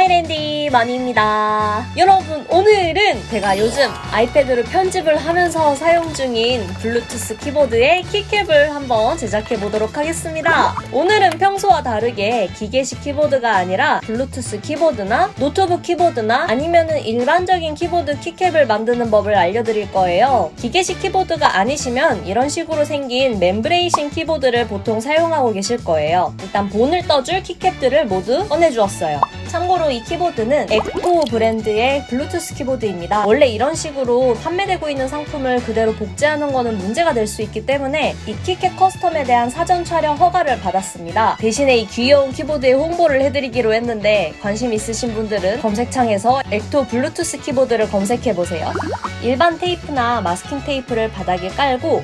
랜디 머니입니다. 여러분, 오늘은 제가 요즘 아이패드로 편집을 하면서 사용 중인 블루투스 키보드의 키캡을 한번 제작해 보도록 하겠습니다. 오늘은 평소와 다르게 기계식 키보드가 아니라 블루투스 키보드나 노트북 키보드나 아니면은 일반적인 키보드 키캡을 만드는 법을 알려드릴 거예요. 기계식 키보드가 아니시면 이런 식으로 생긴 멤브레이신 키보드를 보통 사용하고 계실 거예요. 일단 본을 떠줄 키캡들을 모두 꺼내주었어요. 참고로 이 키보드는 엑토 브랜드의 블루투스 키보드입니다. 원래 이런 식으로 판매되고 있는 상품을 그대로 복제하는 거는 문제가 될 수 있기 때문에 이 키캡 커스텀에 대한 사전 촬영 허가를 받았습니다. 대신에 이 귀여운 키보드의 홍보를 해드리기로 했는데 관심 있으신 분들은 검색창에서 엑토 블루투스 키보드를 검색해보세요. 일반 테이프나 마스킹 테이프를 바닥에 깔고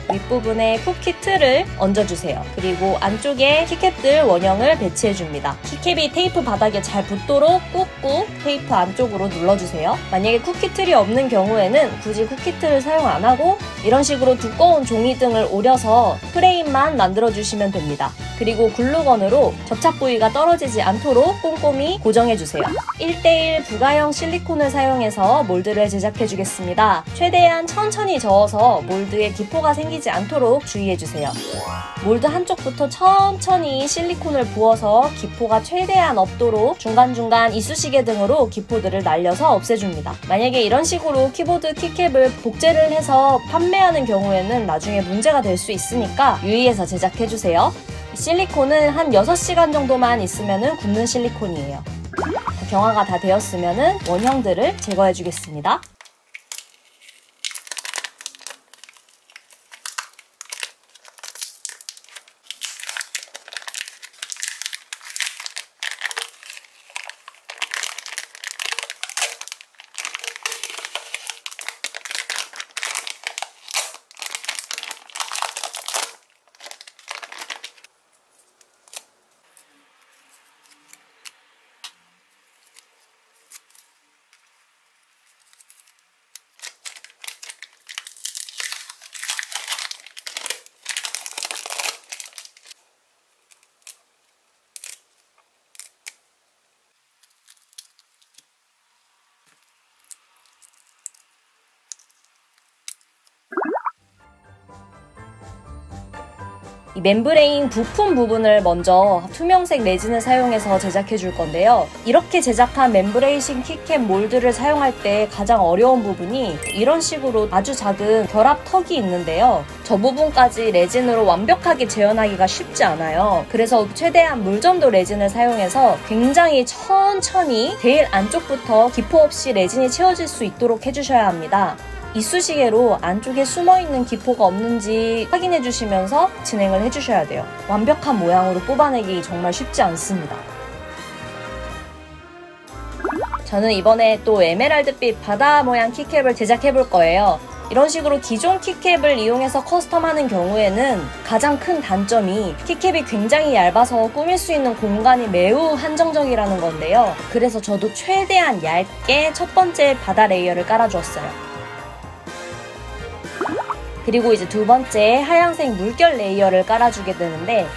윗부분에 쿠키 틀을 얹어주세요. 그리고 안쪽에 키캡들 원형을 배치해줍니다. 키캡이 테이프 바닥에 잘 붙도록 꾹꾹 테이프 안쪽으로 눌러주세요. 만약에 쿠키 틀이 없는 경우에는 굳이 쿠키 틀을 사용 안하고 이런 식으로 두꺼운 종이 등을 오려서 프레임만 만들어주시면 됩니다. 그리고 글루건으로 접착 부위가 떨어지지 않도록 꼼꼼히 고정해주세요. 1:1 부가형 실리콘을 사용해서 몰드를 제작해주겠습니다. 최대한 천천히 저어서 몰드에 기포가 생기지 않도록 주의해주세요. 몰드 한쪽부터 천천히 실리콘을 부어서 기포가 최대한 없도록 중간중간 이쑤시개 등으로 기포들을 날려서 없애줍니다. 만약에 이런 식으로 키보드 키캡을 복제를 해서 판매하는 경우에는 나중에 문제가 될 수 있으니까 유의해서 제작해주세요. 실리콘은 한 6시간 정도만 있으면 굳는 실리콘이에요. 경화가 다 되었으면 원형들을 제거해주겠습니다. 이 멤브레인 부품 부분을 먼저 투명색 레진을 사용해서 제작해 줄 건데요. 이렇게 제작한 멤브레이신 키캡 몰드를 사용할 때 가장 어려운 부분이 이런 식으로 아주 작은 결합턱이 있는데요. 저 부분까지 레진으로 완벽하게 재현하기가 쉽지 않아요. 그래서 최대한 물점도 레진을 사용해서 굉장히 천천히 제일 안쪽부터 기포 없이 레진이 채워질 수 있도록 해주셔야 합니다. 이쑤시개로 안쪽에 숨어있는 기포가 없는지 확인해 주시면서 진행을 해주셔야 돼요. 완벽한 모양으로 뽑아내기 정말 쉽지 않습니다. 저는 이번에 또 에메랄드빛 바다 모양 키캡을 제작해 볼 거예요. 이런 식으로 기존 키캡을 이용해서 커스텀하는 경우에는 가장 큰 단점이 키캡이 굉장히 얇아서 꾸밀 수 있는 공간이 매우 한정적이라는 건데요. 그래서 저도 최대한 얇게 첫 번째 바다 레이어를 깔아주었어요. 그리고 이제 두 번째 하얀색 물결 레이어를 깔아주게 되는데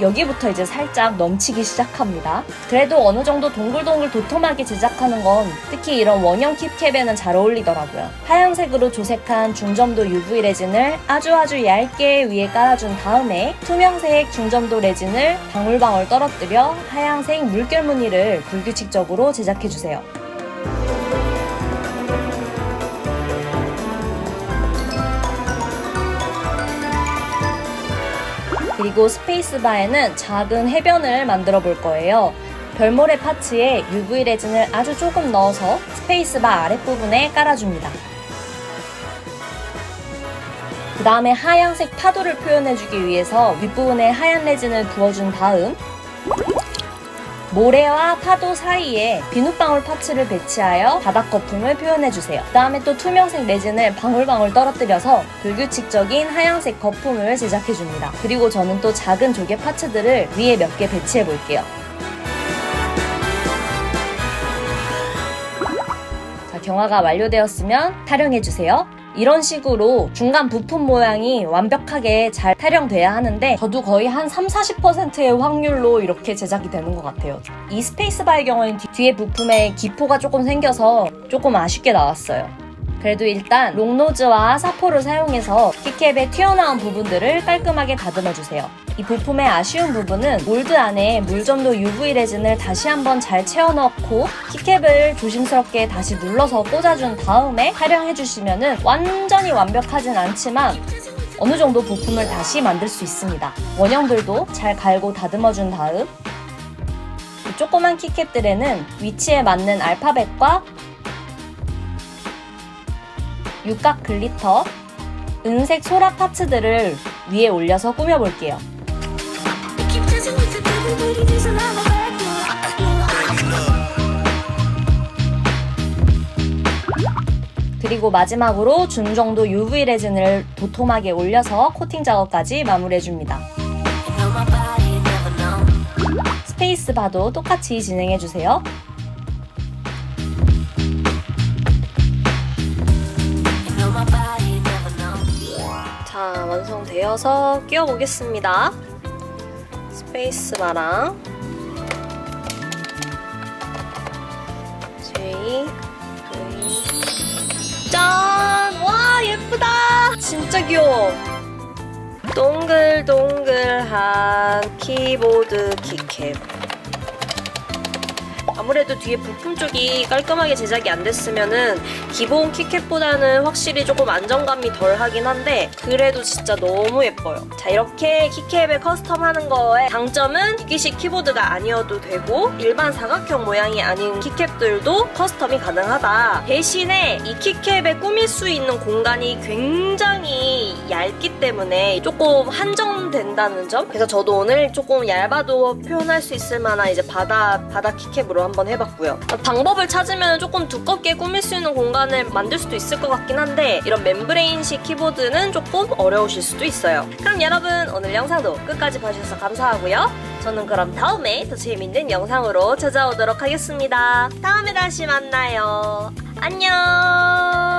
여기부터 이제 살짝 넘치기 시작합니다. 그래도 어느 정도 동글동글 도톰하게 제작하는 건 특히 이런 원형 킵캡에는 잘 어울리더라고요. 하얀색으로 조색한 중점도 UV 레진을 아주 얇게 위에 깔아준 다음에 투명색 중점도 레진을 방울방울 떨어뜨려 하얀색 물결 무늬를 불규칙적으로 제작해주세요. 그리고 스페이스바에는 작은 해변을 만들어 볼 거예요. 별모래 파츠에 UV 레진을 아주 조금 넣어서 스페이스바 아랫부분에 깔아줍니다. 그 다음에 하얀색 파도를 표현해주기 위해서 윗부분에 하얀 레진을 부어준 다음 모래와 파도 사이에 비눗방울 파츠를 배치하여 바닥 거품을 표현해주세요. 그 다음에 또 투명색 레진을 방울방울 떨어뜨려서 불규칙적인 하얀색 거품을 제작해줍니다. 그리고 저는 또 작은 조개 파츠들을 위에 몇 개 배치해볼게요. 경화가 완료되었으면 타령해주세요. 이런 식으로 중간 부품 모양이 완벽하게 잘 타령돼야 하는데 저도 거의 한 30-40%의 확률로 이렇게 제작이 되는 것 같아요. 이 스페이스바의 경우에는 뒤에 부품에 기포가 조금 생겨서 조금 아쉽게 나왔어요. 그래도 일단 롱노즈와 사포를 사용해서 키캡의 튀어나온 부분들을 깔끔하게 다듬어주세요. 이 부품의 아쉬운 부분은 몰드 안에 물점도 UV 레진을 다시 한번 잘 채워넣고 키캡을 조심스럽게 다시 눌러서 꽂아준 다음에 촬영해주시면 완전히 완벽하진 않지만 어느 정도 부품을 다시 만들 수 있습니다. 원형들도 잘 갈고 다듬어준 다음 이 조그만 키캡들에는 위치에 맞는 알파벳과 육각 글리터, 은색 소라 파츠들을 위에 올려서 꾸며볼게요. 그리고 마지막으로 준정도 UV 레진을 도톰하게 올려서 코팅 작업까지 마무리해줍니다. 스페이스바도 똑같이 진행해주세요. 자, 완성되어서 끼워보겠습니다. 스페이스바랑 J, 짠! 와, 예쁘다! 진짜 귀여워. 동글동글한 키보드 키캡. 아무래도 뒤에 부품 쪽이 깔끔하게 제작이 안 됐으면은 기본 키캡보다는 확실히 조금 안정감이 덜 하긴 한데 그래도 진짜 너무 예뻐요. 자, 이렇게 키캡을 커스텀하는 거의 장점은 기기식 키보드가 아니어도 되고 일반 사각형 모양이 아닌 키캡들도 커스텀이 가능하다. 대신에 이 키캡에 꾸밀 수 있는 공간이 굉장히 얇기 때문에 조금 한정된다는 점? 그래서 저도 오늘 조금 얇아도 표현할 수 있을 만한 이제 바다 키캡으로 한번 해봤고요. 방법을 찾으면 조금 두껍게 꾸밀 수 있는 공간을 만들 수도 있을 것 같긴 한데 이런 멤브레인식 키보드는 조금 어려우실 수도 있어요. 그럼 여러분 오늘 영상도 끝까지 봐주셔서 감사하고요. 저는 그럼 다음에 더 재밌는 영상으로 찾아오도록 하겠습니다. 다음에 다시 만나요. 안녕.